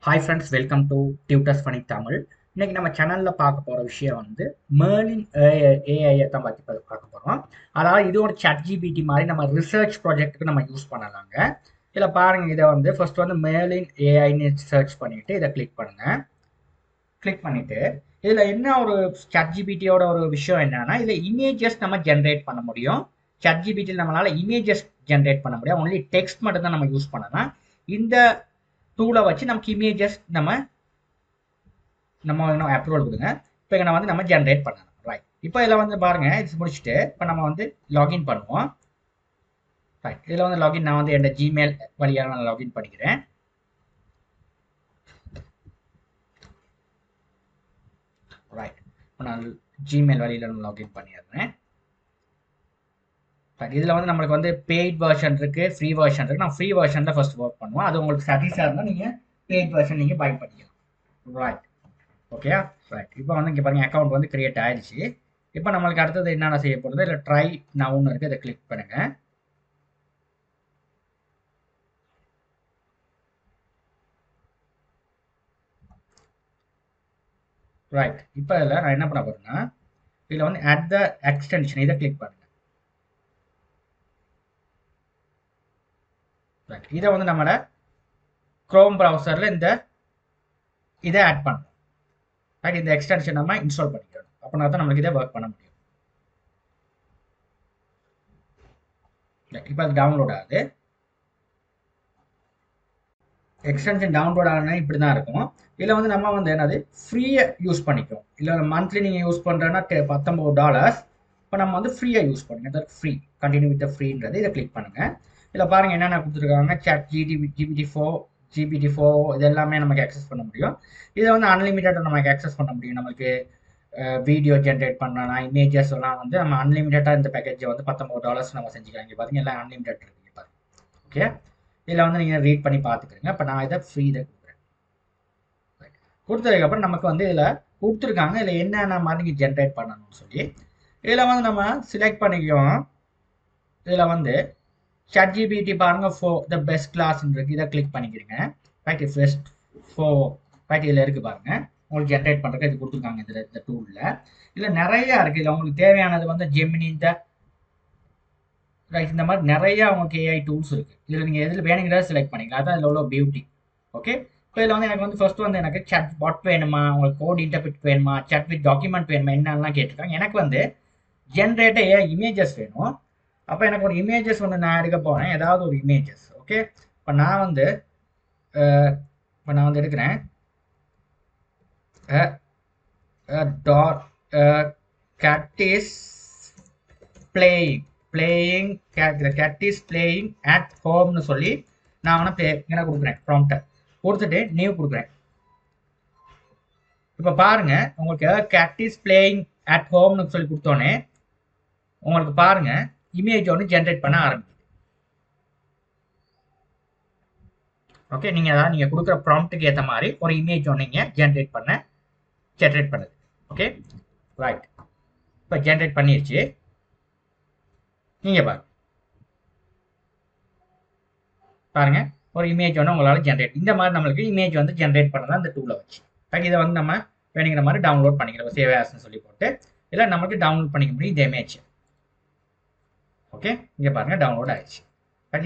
Hi friends, welcome to Tutors Funny Tamil. இன்னைக்கு நம்ம சேனல்ல பார்க்க போற விஷயம் வந்து Merlin AI தான் பத்தி பார்க்க போறோம். அதாவது இது ஒரு ChatGPT மாதிரி நம்ம ரிசர்ச் ப்ராஜெக்ட்டுக்கு நம்ம யூஸ் பண்ணலாங்க. இதுல பாருங்க, இதை வந்து ஃபர்ஸ்ட் வந்து Merlin AIன்னு சர்ச் பண்ணிட்டு இதை கிளிக் பண்ணுங்க. கிளிக் பண்ணிட்டு இதுல என்ன ஒரு ChatGPTயோட ஒரு விஷயம் என்னன்னா, இதுல இமேஜஸ் நம்ம ஜென்ரேட் பண்ண முடியும். ChatGPT நம்மளால இமேஜஸ் ஜென்ரேட் பண்ண முடியும். ஒன்லி டெக்ஸ்ட் மட்டும் தான் நம்ம யூஸ் பண்ணலாம். இந்த டூலை வச்சு நமக்கு இமேஜஸ் நம்ம இன்னும் அப்ரூவல் கொடுங்க. இப்போ நான் வந்து நம்ம ஜென்ரேட் பண்ணலாம். ரைட், இப்போ இதில் வந்து பாருங்க, இது முடிச்சுட்டு இப்போ நம்ம வந்து லாகின் பண்ணுவோம். ரைட், இதில் வந்து லாகின் நான் வந்து என்னோட ஜிமெயில் வழியாக நான் லாகின் பண்ணிக்கிறேன். ரைட், இப்போ நான் ஜிமெயில் வழியில் நான் லாகின் பண்ணிடுறேன். இதில் வந்து நம்மளுக்கு வந்து பெய்ட் வெர்ஷன் இருக்கு, ஃப்ரீ வெர்ஷன் இருக்கு. நான் ஃப்ரீ வெர்ஷனில் ஃபர்ஸ்ட் ஒர்க் பண்ணுவோம். அது உங்களுக்கு சாட்டிஸ்ஃபை இருந்தால் நீங்கள் பெய்ட் வெர்ஷன் நீங்கள் பை பண்ணிக்கலாம். Right, okay. ரைட், இப்போ வந்து இங்கே பாருங்க, அக்கௌண்ட் வந்து கிரியேட் ஆயிடுச்சு. இப்போ நம்மளுக்கு அடுத்தது என்னென்ன செய்ய போகிறது, இல்லை ட்ரை நவுன்னு இருக்குது, இதை கிளிக் பண்ணுங்க. ரைட், இப்போ இதில் நான் என்ன பண்ண போறேன்னா, இதில் வந்து அட் த எக்ஸ்டென்ஷன் இதை கிளிக் பண்ணுங்க. ரைட், இதை வந்து நம்மளோட குரோம் ப்ரௌசரில் இதை ஆட் பண்ணணும். ரைட், இந்த எக்ஸ்டென்ஷன் நம்ம இன்ஸ்டால் பண்ணிக்கணும். அப்படின்னா தான் நம்மளுக்கு இதை ஒர்க் பண்ண முடியும். இப்போ அது டவுன்லோட் ஆகுது. எக்ஸ்டென்ஷன் டவுன்லோட் ஆகுனா இப்படி தான் இருக்கும். இதில் வந்து நம்ம வந்து என்னது ஃப்ரீயை யூஸ் பண்ணிக்கும். இல்லை மந்த்லி நீங்கள் யூஸ் பண்ணுறேன்னா $19. இப்போ நம்ம வந்து ஃப்ரீயாக யூஸ் பண்ணுங்க. அதாவது ஃப்ரீ கண்டினியூ வித் ஃப்ரீன்றது இதை கிளிக் பண்ணுங்க. இதில் பாருங்க என்னென்ன கொடுத்துருக்காங்க, GPT-4 இது எல்லாமே நமக்கு ஆக்சஸ் பண்ண முடியும். இதை வந்து அன்லிமிட்டட் நமக்கு ஆக்சஸ் பண்ண முடியும். நமக்கு வீடியோ ஜென்ரேட் பண்ணலாம், இமேஜஸ் எல்லாம் வந்து நம்ம அன்லிமிட்டடாக இந்த பேக்கேஜை வந்து $19 நம்ம செஞ்சுக்கலாம். இங்கே பாருங்க எல்லாம் அன்லிமிட்டட் இருக்கு பாருங்க. ஓகே, இதில் வந்து நீங்கள் ரீட் பண்ணி பார்த்துக்கிறீங்க. இப்போ நான் இதை ஃப்ரீ இதை கொடுக்குறேன். கொடுத்ததுக்கப்புறம் நமக்கு வந்து இதில் கொடுத்துருக்காங்க, இதில் என்னென்ன மாதிரி நீங்கள் ஜென்ரேட் பண்ணணும்னு சொல்லி இதில் வந்து நம்ம செலக்ட் பண்ணிக்குவோம். இதில் வந்து ChatGPT பாருங்க, த பெஸ்ட் கிளாஸ் இருக்கு, இதை கிளிக் பண்ணிக்கிறீங்க. ரைட், பெஸ்ட் ரைட், இதில் இருக்கு பாருங்க, உங்களுக்கு ஜென்ரேட் பண்ணுறதுக்கு இது கொடுத்துருக்காங்க. இந்த டூலில் இதில் நிறையா இருக்குது. இதில் உங்களுக்கு தேவையானது வந்து ஜெமினி ரைட், இந்த மாதிரி நிறைய உங்களுக்கு ஏஐ டூல்ஸ் இருக்கு. இதில் நீங்கள் எதில் வேணுங்கிறத செலக்ட் பண்ணிக்கலாம். அதான் இதில் உள்ள பியூட்டி. ஓகே, இப்போ இதில் வந்து எனக்கு வந்து ஃபர்ஸ்ட் வந்து எனக்கு chat பாட் வேணுமா, உங்களுக்கு கோட் இன்டர்பிரிட் வேணுமா, chat வித் டாக்குமெண்ட் வேணுமா, என்னெல்லாம் கேட்டிருக்காங்க. எனக்கு வந்து ஜென்ரேட்ட ஏஐ இமேஜஸ் வேணும். அப்போ எனக்கு ஒரு இமேஜஸ் வந்து நான் எடுக்க போகிறேன், ஏதாவது ஒரு இமேஜஸ். ஓகே, இப்போ நான் வந்து எடுக்கிறேன் cat is playing cat is playing at homeனு சொல்லி நான் என்ன கொடுக்குறேன், ப்ராம்ப்டை கொடுத்துட்டு நியூ கொடுக்குறேன். இப்போ பாருங்க, உங்களுக்கு cat is playing at homeனு சொல்லி கொடுத்தோன்னே உங்களுக்கு பாருங்க இமேஜ் ஒன்று ஜென்ரேட் பண்ண ஆரம்பிக்குது. ஓகே, நீங்கள் கொடுக்குற ப்ராம்ப்ட்டுக்கு ஏற்ற மாதிரி ஒரு இமேஜ் ஒன்று நீங்கள் ஜென்ரேட் பண்ணுது. ஓகே, ரைட், இப்போ ஜென்ரேட் பண்ணிடுச்சு. நீங்கள் பாருங்க ஒரு இமேஜ் ஒன்று உங்களால் ஜென்ரேட், இந்த மாதிரி நம்மளுக்கு இமேஜ் வந்து ஜென்ரேட் பண்ணலாம் இந்த டூலை வச்சு. இதை வந்து நம்ம வேணுங்கிற மாதிரி டவுன்லோட் பண்ணிக்கிறோம், சேவ் ஆஸ்ன்னு சொல்லி போட்டு இல்லை நமக்கு டவுன்லோட் பண்ணிக்க முடியும் இந்த இமேஜ். ஓகே, இங்கே பாருங்க டவுன்லோட் ஆயிடுச்சு.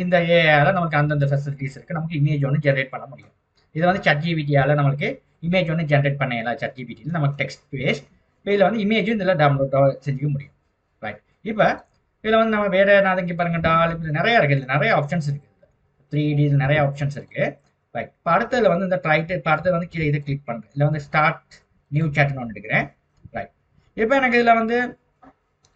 இந்த ஏஐயால நமக்கு அந்தந்த ஃபெசிலிட்டிஸ் இருக்குது, நமக்கு இமேஜ் ஒன்று ஜென்ரேட் பண்ண முடியும். இது வந்து ChatGPTயால் நமக்கு இமேஜ் ஒன்று ஜென்ரேட் பண்ணலாம். ChatGPTயில் நமக்கு டெக்ஸ்ட் பேஸ்ட், இதில் வந்து இமேஜும் இதில் டவுன்லோட் செஞ்சுக்க முடியும். ரைட், இப்போ இதில் வந்து நம்ம வேறு என்ன இங்கே பாருங்க, இது நிறையா இருக்குது, இதில் நிறைய ஆப்ஷன்ஸ் இருக்குது, 3D நிறைய ஆப்ஷன்ஸ் இருக்குது. ரைட், இப்போ அடுத்ததில் வந்து இந்த இப்போ அடுத்தது வந்து கீழே இதை கிளிக் பண்ணுறேன். இதில் வந்து ஸ்டார்ட் நியூ சாட்னு ஒன்று எடுக்கிறேன். ரைட், இப்போ எனக்கு இதில் வந்து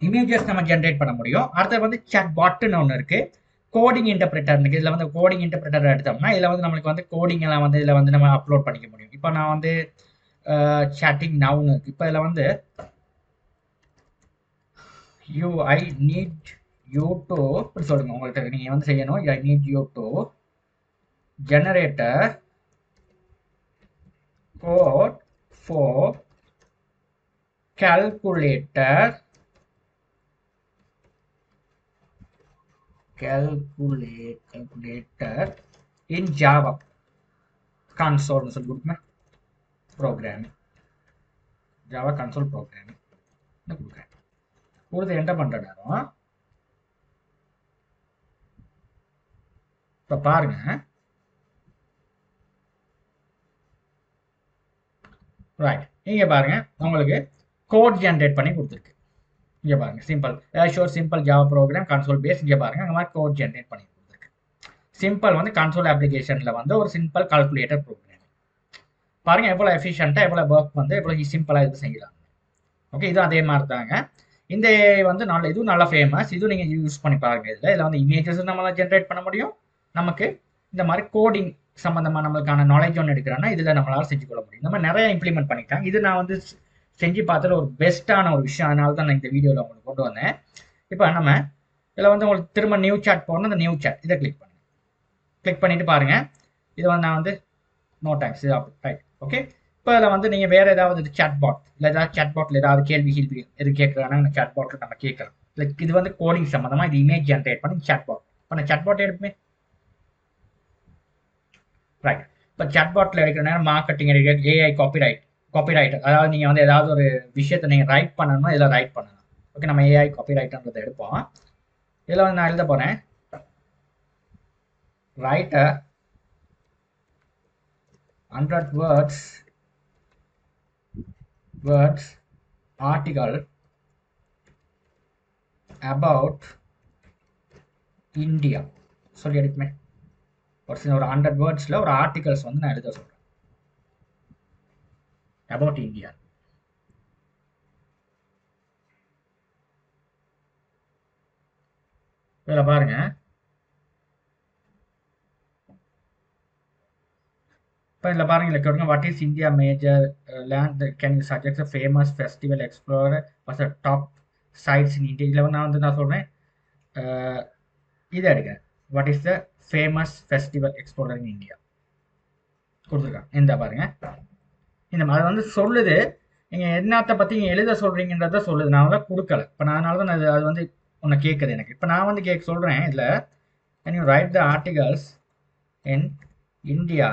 இமேஜஸ் நம்ம ஜென்ரேட் பண்ண முடியும். அடுத்தது வந்து chat பாட்னு ஒன்று இருக்குது, கோடிங் இன்டர்பிரேட்டர் இருக்குது. இதில் வந்து கோடிங் இன்டர்பிரேட்டர் எடுத்தோம்னா இதில் வந்து நம்மளுக்கு வந்து கோடிங் எல்லாம் வந்து இதில் வந்து நம்ம அப்லோட் பண்ணிக்க முடியும். இப்போ நான் வந்து chatting nowனு இருக்கு. இப்போ இதில் வந்து I need you to இப்படி சொல்லுங்க, உங்கள்கிட்ட நீங்கள் வந்து செய்யணும். I need you to generate a code for calculator in Java. கன்சோல்னு சொல்லி கொடுக்குறேன். ப்ரோக்ராமிங் ஜாவா கன்சோல் ப்ரோக்ராமிங் கொடுக்குறேன். கொடுத்து என்டர் பண்ணுற நேரம் இப்போ பாருங்க, ரைட் இங்கே பாருங்க உங்களுக்கு கோட் ஜென்ரேட் பண்ணி கொடுத்துருக்கு. இங்கே பாருங்க simple shore simple Java program console base. இங்கே பாருங்க அந்த மாதிரி கோட் ஜென்ரேட் பண்ணி கொடுத்துருக்கு. சிம்பிள் வந்து கன்சோல் அப்ளிகேஷனில் வந்து ஒரு சிம்பிள் கால்குலேட்டர் ப்ரோக்ராம். பாருங்க எவ்வளோ எஃபிஷியண்ட்டாக எவ்வளோ ஒர்க் வந்து எவ்வளோ சிம்பிளாக இது செய்யலாம். ஓகே, இதுவும் அதே மாதிரி தாங்க. இந்த வந்து இதுவும் நல்லா ஃபேமஸ். இதுவும் நீங்கள் யூஸ் பண்ணி பாருங்க. இதில் வந்து இமேஜஸ் நம்மளால் ஜென்ரேட் பண்ண முடியும். நமக்கு இந்த மாதிரி கோடிங் சம்மந்தமாக நம்மளுக்கான நாலேஜ் ஒன்று எடுக்கிறோன்னா இதில் நம்மளால் செஞ்சுக்கொள்ள முடியும். இந்த மாதிரி நிறைய இம்ப்ளிமெண்ட் பண்ணிட்டாங்க. இது நான் வந்து செஞ்சு பார்த்ததில் ஒரு பெஸ்ட்டான ஒரு விஷயம். அதனால தான் நான் இந்த வீடியோவில் உங்களுக்கு கொண்டு வந்தேன். இப்போ நம்ம இதில் வந்து உங்களுக்கு திரும்ப நியூ சாட் போடணும். அந்த நியூ சாட் இதை கிளிக் பண்ணுங்கள். கிளிக் பண்ணிவிட்டு பாருங்கள். இது வந்து நான் வந்து நோ தேங்க்ஸ் ரைட். ஓகே, இப்போ இதில் வந்து நீங்கள் வேறு ஏதாவது சாட் பாட் இல்லை ஏதாவது சாட் பாட்டில் ஏதாவது கேள்வி எது கேட்குறாங்கன்னா சாட் பாட்டில் நம்ம கேட்கலாம். லைக் இது வந்து கோடிங் சம்மந்தமாக இது இமேஜ் ஜென்ரேட் பண்ணி சாட் பாட். இப்போ நான் சாட் பாட் எடுப்பேன். ரைட், இப்போ சாட் பாட்டில் எடுக்கிற நேரம் மார்க்கெட்டிங் எடுக்கிற ஏஐ காப்பிரைட்டர், அதாவது நீங்கள் வந்து ஏதாவது ஒரு விஷயத்தை நீங்கள் ரைட் பண்ணணும்னா இதில் ரைட் பண்ணலாம். ஓகே, நம்ம ஏஐ காப்பிரைட்டர்ன்றதை எடுப்போம். இதில் வந்து நான் எழுத போகிறேன் right 100 words article about India சொல்லி எடுக்குமே. ஒரு 100 வேர்ட்ஸில் ஒரு ஆர்டிகல்ஸ் வந்து நான் எழுத சொல்கிறேன் அபவுட் இந்தியா. இதில் பாருங்க, இப்போ இதில் பாருங்க இல்லை கேட்குங்க what is India major land can you suggest famous festival explorer was a top sites in India. இதில் வந்து நான் சொல்கிறேன் இதை எடுக்கிறேன் what is the famous festival explorer in India கொடுத்துருக்காங்க. இந்த பாருங்க இந்த மாதிரி வந்து சொல்லுது. நீங்கள் என்னத்தை பற்றி நீங்கள் எழுத சொல்கிறீங்கன்றத சொல்லுது. நான் வந்து கொடுக்கல. இப்போ நான் அதனால தான் அது வந்து ஒன்று கேட்குது எனக்கு. இப்போ நான் வந்து சொல்கிறேன் இதில் can you write the articles in India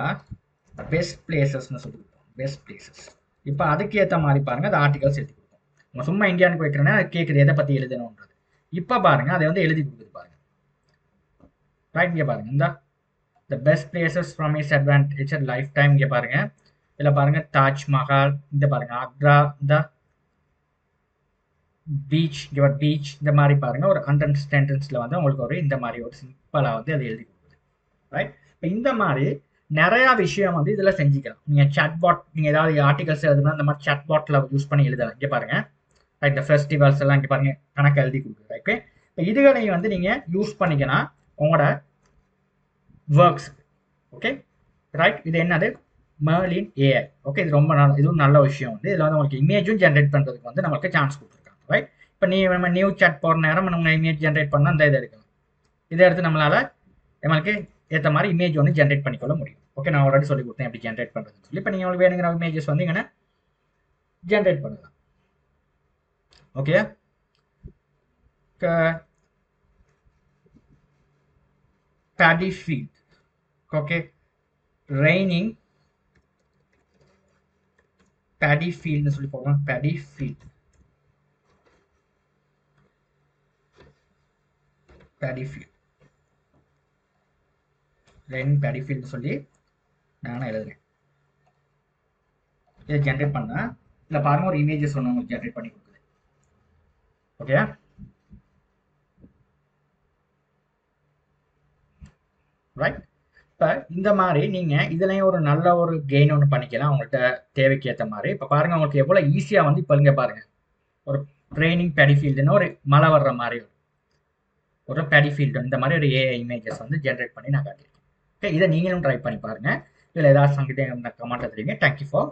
best பிளேசஸ்ன்னு சொல்லி கொடுப்போம். Best places. இப்போ அதுக்கு ஏற்ற மாதிரி பாருங்கள் அது ஆர்டிகல்ஸ் எழுதி கொடுப்போம். நம்ம சும்மா இந்தியாவுக்கு வைக்கிறேன்னா அது கேட்குது எதை பற்றி எழுதணுன்றது. இப்போ பாருங்கள் அதை வந்து எழுதி கொடுக்குது பாருங்கள். ரைட், இங்கே பாருங்கள் இந்த best places from is advantage life time. இங்கே பாருங்கள் இதில் பாருங்கள் தாஜ்மஹால், இந்த பாருங்கள் ஆக்ரா, இந்த பீச், இங்கே பீச், இந்த மாதிரி பாருங்கள் ஒரு 100 சென்டென்ஸில் வந்து உங்களுக்கு ஒரு இந்த மாதிரி ஒரு சிம்பிளாக வந்து அதை எழுதி கொடுக்குது. ரைட், இப்போ இந்த மாதிரி நிறையா விஷயம் வந்து இதில் செஞ்சுக்கலாம். நீங்கள் சாட் பாட் நீங்கள் ஏதாவது ஆர்டிகல்ஸ் எழுதுனா இந்த மாதிரி சாட் பாட்டில் யூஸ் பண்ணி எழுதலாம். இங்கே பாருங்கள் ரைட், இந்த ஃபெஸ்டிவல்ஸ் எல்லாம் இங்கே பாருங்கள் கணக்கு எழுதி கொடுக்குது. ரைட், இப்போ இதுகளையும் வந்து நீங்கள் யூஸ் பண்ணிக்கலாம் உங்களோட ஒர்க்ஸ். ஓகே ரைட், இது என்னது மெர்லின் ஏஐ. ஓகே, இது ரொம்ப இதுவும் நல்ல விஷயம் வந்து இதில் வந்து உங்களுக்கு இமேஜும் ஜென்ரேட் பண்ணுறதுக்கு வந்து நம்மளுக்கு சான்ஸ் கொடுத்துருக்காங்க. ரைட், இப்போ நம்ம நியூ சாட் போகிற நேரம் நம்ம இமேஜ் ஜென்ரேட் பண்ணால் இந்த இதை எடுக்கலாம். இதை எடுத்து நம்மளால் நம்மளுக்கு ஏற்ற மாதிரி இமேஜ் வந்து ஜென்ரேட் பண்ணிக்கொள்ள முடியும். ஓகே, நான் ஆல்ரெடி சொல்லி கொடுத்தேன் எப்படி ஜென்ரேட் பண்ணுறதுன்னு சொல்லி. இப்போ நீங்கள் உங்களுக்கு வேணுங்கிற இமேஜஸ் வந்து இங்கே ஜென்ரேட் பண்ணலாம். Okay, paddy field. Okay, raining paddy field சொல்லி போடலாம். paddy field raining paddy field சொல்லி நான் எழுதுறேன். இதை ஜென்ரேட் பண்ணா இல்லை பாருங்க ஒரு இமேஜஸ் ஒன்று உங்களுக்கு ஜென்ரேட் பண்ணி கொடுக்குது. ஓகே, ரைட், இப்போ இந்த மாதிரி நீங்கள் இதுலேயும் ஒரு நல்ல ஒரு கெயின் ஒன்று பண்ணிக்கலாம் உங்கள்கிட்ட தேவைக்கு ஏற்ற மாதிரி. இப்போ பாருங்கள் உங்களுக்கு எவ்வளோ ஈஸியாக வந்து இப்போ இங்கே பாருங்கள் ஒரு ட்ரைனிங் பேடி ஃபீல்டுன்னு ஒரு மழை வர்ற மாதிரி ஒரு பேடி ஃபீல்டு இந்த மாதிரி ஒரு ஏஐ இமேஜஸ் வந்து ஜென்ரேட் பண்ணி நான் காட்டியிருக்கேன். ஓகே, இதை நீங்களும் ட்ரை பண்ணி பாருங்கள். இதில் ஏதாவது சங்கீதம் கமெண்ட்டில் தெரியுங்க. Thank you for